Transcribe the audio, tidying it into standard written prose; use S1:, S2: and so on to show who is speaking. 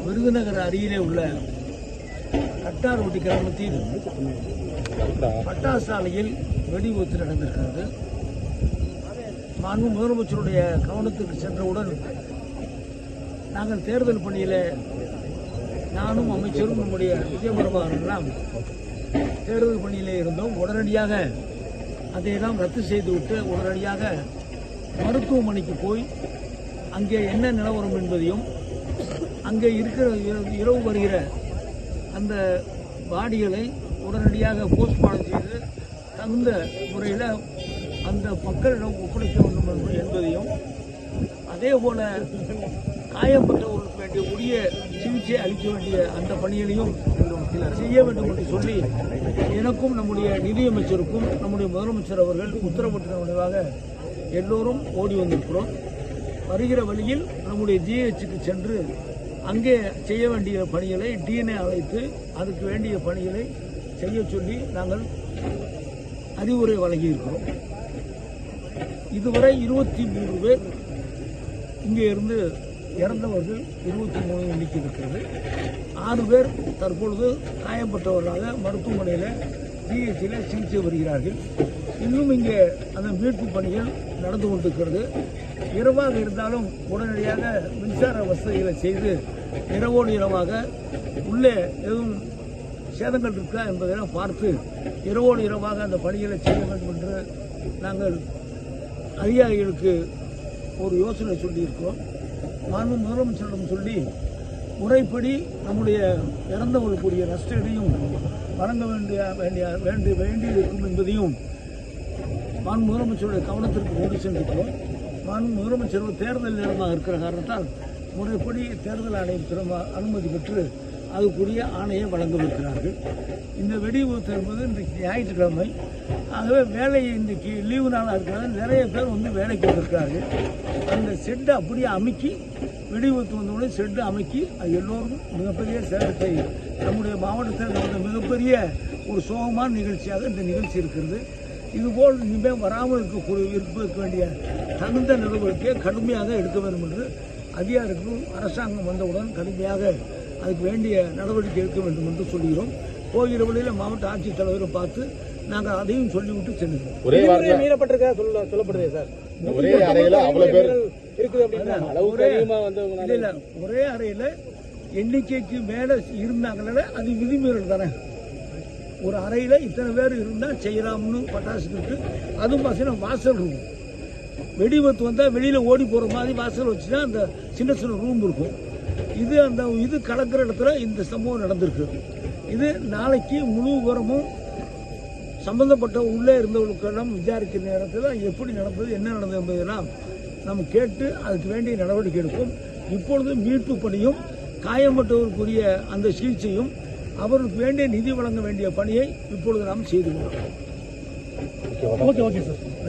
S1: விருதுநகர் அருகிலே உள்ள கட்டாரோட்டி கிராமத்தில் பட்டாசு ஆலையில் வெடி விபத்து நடந்திருக்கிறது. மாண்பு முதலமைச்சருடைய கவனத்துக்கு சென்றவுடன் நாங்கள் தேர்தல் பணியில் நானும் அமைச்சரும் நம்முடைய விஜயபிரபாகரெல்லாம் தேர்தல் பணியிலே இருந்தோம். உடனடியாக அதையெல்லாம் ரத்து செய்துவிட்டு உடனடியாக மருத்துவமனைக்கு போய் அங்கே என்ன நிலவரம் என்பதையும் அங்கே இருக்கிற இரவு வருகிற அந்த பாடிகளை உடனடியாக போஸ்ட்மார்ட்டம் செய்து தகுந்த முறையில் அந்த மக்களிடம் ஒப்படைக்க வேண்டும் என்பதையும் அதே போல காயப்பட்டவர்களுக்கு வேண்டிய உரிய சிகிச்சை அளிக்க வேண்டிய அந்த பணிகளையும் செய்ய வேண்டும் என்று சொல்லி எனக்கும் நம்முடைய நிதியமைச்சருக்கும் நம்முடைய முதலமைச்சர் அவர்கள் உத்தரவிட்ட விளைவாக எல்லோரும் ஓடி வந்திருக்கிறோம். வருகிற வழியில் நம்முடைய ஜிஹெச்சுக்கு சென்று அங்கே செய்ய வேண்டிய பணிகளை டிஎன்ஏ அழைத்து அதுக்கு வேண்டிய பணிகளை செய்ய சொல்லி நாங்கள் அறிவுரை வழங்கியிருக்கிறோம். இதுவரை 23 பேர் இங்கே இருந்து இறந்தவர்கள் 23 எண்ணிக்கை இருக்கிறது. 6 பேர் தற்பொழுது காயப்பட்டவர்களாக மருத்துவமனையில் ஜிஹெச்சில் சிகிச்சை வருகிறார்கள். இன்னும் இங்கே அந்த மீட்பு பணிகள் நடந்து கொண்டிருக்கிறது. இரவாக இருந்தாலும் உடனடியாக மின்சார வசதிகளை செய்து இரவோடு இரவாக உள்ளே எதுவும் சேதங்கள் இருக்கா என்பதெல்லாம் பார்த்து இரவோடு இரவாக அந்த பணிகளை செய்ய வேண்டும் என்று நாங்கள் அதிகாரிகளுக்கு ஒரு யோசனை சொல்லியிருக்கிறோம். மாண்பு முதலமைச்சரிடம் சொல்லி முறைப்படி நம்முடைய இறந்தவர்களுக்குரிய நஷ்டத்தையும் வழங்க வேண்டி இருக்கும் என்பதையும் மாண்பு முதலமைச்சருடைய கவனத்திற்கு கொண்டு சென்றிருக்கிறோம். மாண்பு முதலமைச்சர் தேர்தல் நேரமாக இருக்கிற காரணத்தால் முறைப்படி தேர்தல் ஆணையத்திடம் அனுமதி பெற்று அதுக்குரிய ஆணையை வழங்கவிருக்கிறார்கள். இந்த வெடி விபத்து என்பது இன்றைக்கு ஞாயிற்றுக்கிழமை, ஆகவே வேலை இன்றைக்கு லீவு நாளாக இருக்கிறது. நிறைய பேர் வந்து வேலைக்கு வந்திருக்கிறார்கள். அந்த ஷெட்டை அப்படியே அமுக்கி வெடி விபத்து வந்தவுடனே ஷெட்டு அமுக்கி அது எல்லோரும் மிகப்பெரிய சேதத்தை நம்முடைய மாவட்டத்தில் நடந்த மிகப்பெரிய ஒரு சோகமான நிகழ்ச்சியாக இந்த நிகழ்ச்சி இருக்கிறது. இதுபோல் இனிமேல் வராமல் இருக்க வேண்டிய தகுந்த நடவடிக்கையை கடுமையாக எடுக்க வேண்டும் என்று அதிகாரிகள் அரசாங்கம் வந்தவுடன் கடுமையாக அதுக்கு வேண்டிய நடவடிக்கை எடுக்க வேண்டும் என்று சொல்கிறோம். போகிற வழியில் மாவட்ட ஆட்சித்தலைவரை பார்த்து நாங்கள் அதையும் சொல்லிவிட்டு செல்கிறோம். சொல்லப்படுது சார், ஒரே அறையில் எண்ணிக்கைக்கு மேலே இருந்தாங்களே அது விதிமீறல் தானே. ஒரு அறையில் இத்தனை பேர் இருந்தால் செய்யலாம்னு பட்டாசு இருக்கு. அதுவும் பார்த்தீங்கன்னா வாசல் இருக்கும். வெடி விபத்து வந்தால் வெளியில் ஓடி போகிற மாதிரி வாசல் வச்சுன்னா அந்த சின்ன சின்ன ரூம் இருக்கும். இது கலக்கிற இடத்துல இந்த சம்பவம் நடந்திருக்கு. இது நாளைக்கு முழு விவரமும் சம்பந்தப்பட்ட உள்ளே இருந்தவர்களுக்கெல்லாம் விசாரிக்கிற நேரத்தில் எப்படி நடந்தது, என்ன நடந்தது என்பதெல்லாம் நம்ம கேட்டு அதுக்கு வேண்டிய நடவடிக்கை எடுக்கும். இப்பொழுது மீட்பு பணியும் காயப்பட்டவர்களுக்குரிய அந்த சிகிச்சையும் அவருக்கு வேண்டிய நிதி வழங்க வேண்டிய பணியை இப்பொழுது நாம் செய்து கொள்கிறோம். Okay sir.